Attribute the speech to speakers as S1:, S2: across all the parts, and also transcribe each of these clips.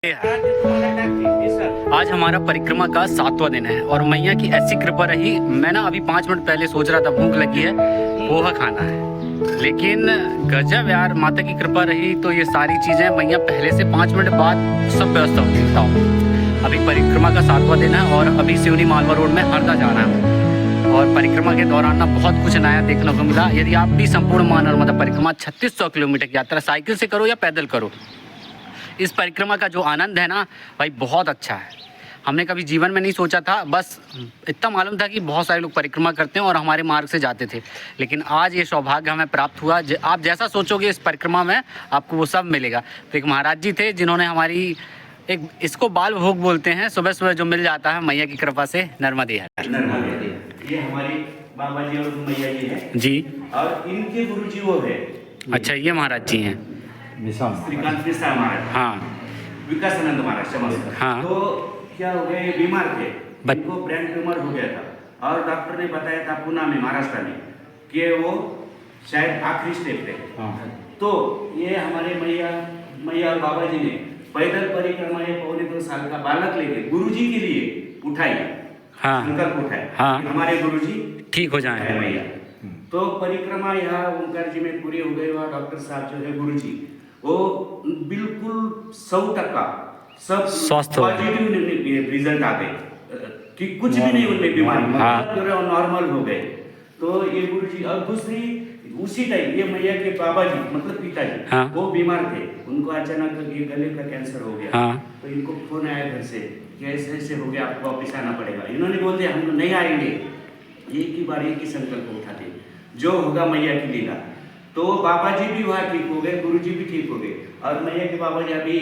S1: आज हमारा परिक्रमा का 7वां दिन है और मैया की ऐसी कृपा रही। मैं ना अभी 5 मिनट पहले सोच रहा था भूख लगी है, पोहा खाना है, लेकिन गजब यार माता की कृपा रही तो ये सारी चीज़ें मैया पहले से 5 मिनट बाद सब व्यवस्था होती है। अभी परिक्रमा का 7वां दिन है और अभी सिवनी मालवा रोड में हरदा जाना है और परिक्रमा के दौरान ना बहुत कुछ नया देखने को मिला। यदि आप भी संपूर्ण माँ नर्मदा परिक्रमा 3600 किलोमीटर की यात्रा साइकिल से करो या पैदल करो, इस परिक्रमा का जो आनंद है ना भाई बहुत अच्छा है। हमने कभी जीवन में नहीं सोचा था, बस इतना मालूम था कि बहुत सारे लोग परिक्रमा करते हैं और हमारे मार्ग से जाते थे, लेकिन आज ये सौभाग्य हमें प्राप्त हुआ। आप जैसा सोचोगे इस परिक्रमा में आपको वो सब मिलेगा। तो एक महाराज जी थे जिन्होंने हमारी एक इसको बाल भोग बोलते हैं, सुबह सुबह जो मिल जाता है मैया की कृपा से नर्मदे है।
S2: ये हमारी बाबा जी और मैया जी हैं
S1: जी,
S2: और इनके गुरु जी वो है।
S1: अच्छा ये महाराज जी हैं।
S2: श्रीकांत मिश्रा महाराज,
S1: हाँ
S2: विकासानंद महाराज समझ।
S1: हाँ।
S2: तो क्या हो गया, ये बीमार थे, इनको ब्रेन ट्यूमर हो गया था और डॉक्टर ने बताया था पुणे में, महाराष्ट्र में, कि वो शायद आखिरी स्टेप पे। तो ये हमारे मैया और बाबा जी ने पैदल परिक्रमा ये 2.25 साल का बालक लेके गुरुजी के लिए उठाई।
S1: हाँ
S2: संकल्प उठाए।
S1: हाँ।
S2: हमारे गुरुजी
S1: ठीक हो जाए
S2: मैया। तो परिक्रमा यहाँ ओंकार जी में पूरी हो गई और डॉक्टर साहब जो है गुरुजी वो बिल्कुल 100% सब
S1: स्वस्थ हो
S2: पॉजिटिव रिजल्ट आ गए कि कुछ भी नहीं उनमें बीमारी,
S1: हाँ।
S2: नॉर्मल हो गए। तो ये गुरुजी और दूसरी उसी टाइम ये मैया के बाबा जी मतलब पिताजी,
S1: हाँ।
S2: वो बीमार थे, उनको अचानक ये गले का कैंसर हो गया।
S1: हाँ।
S2: तो इनको फोन आया घर से कि ऐसे ऐसे हो गया, आपको वापस आना पड़ेगा। इन्होंने बोल दिया हम नहीं आएंगे, एक ही बार एक ही संकल्प उठाते जो होगा मैया की लीला। तो बाबा जी भी वहाँ ठीक हो गए, गुरु जी भी ठीक हो गए और मैया के बाबा जी अभी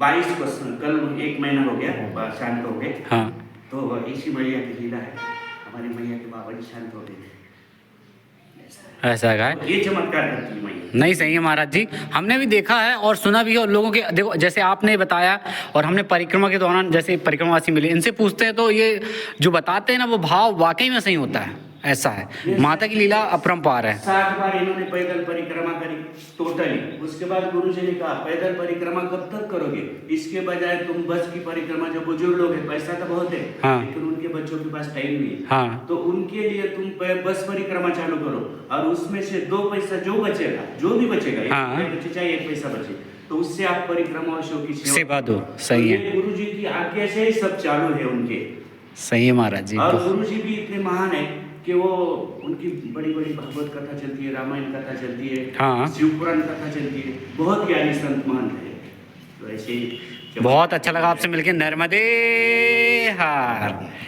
S2: 22 को कल 1 महीना हो गया शांत हो गए।
S1: हाँ।
S2: तो इसी मैया की लीला है, हमारे मैया के बाबा जी शांत हो गए।
S1: ऐसा है।
S2: ये चमत्कार करती है मैया।
S1: नहीं सही है महाराज जी, हमने भी देखा है और सुना भी है। और लोगों के देखो जैसे आपने बताया और हमने परिक्रमा के दौरान जैसे परिक्रमावासी मिले, इनसे पूछते हैं तो ये जो बताते हैं ना वो भाव वाकई में सही होता है। ऐसा है, माता की लीला अपरंपार है।
S2: 60 बार इन्होंने पैदल परिक्रमा करी टोटली। उसके बाद गुरु जी ने कहा पैदल परिक्रमा कब तक करोगे, इसके बजाय तुम बस की परिक्रमा, जो बुजुर्ग लोग हैं, पैसा तो बहुत है,
S1: हाँ।
S2: लेकिन उनके बच्चों के पास टाइम नहीं है,
S1: हाँ।
S2: तो उनके लिए तुम बस परिक्रमा चालू करो और उसमें से 2 पैसा जो बचेगा, जो भी बचेगा,
S1: हाँ।
S2: 1 बचे चाहे 1 पैसा बचे, तो उससे आप परिक्रमा अशोक की
S1: सेवा दो। सही है,
S2: गुरु जी की आज्ञा से ही सब चालू है उनके।
S1: सही है महाराज जी।
S2: और गुरु जी भी इतने महान है कि वो उनकी बड़ी बड़ी भागवत कथा चलती है, रामायण कथा चलती है,
S1: हाँ।
S2: शिव पुराण कथा चलती है, बहुत ज्ञानी संत महान थे। तो ऐसे ही
S1: बहुत अच्छा लगा आपसे मिलके। नर्मदे हार।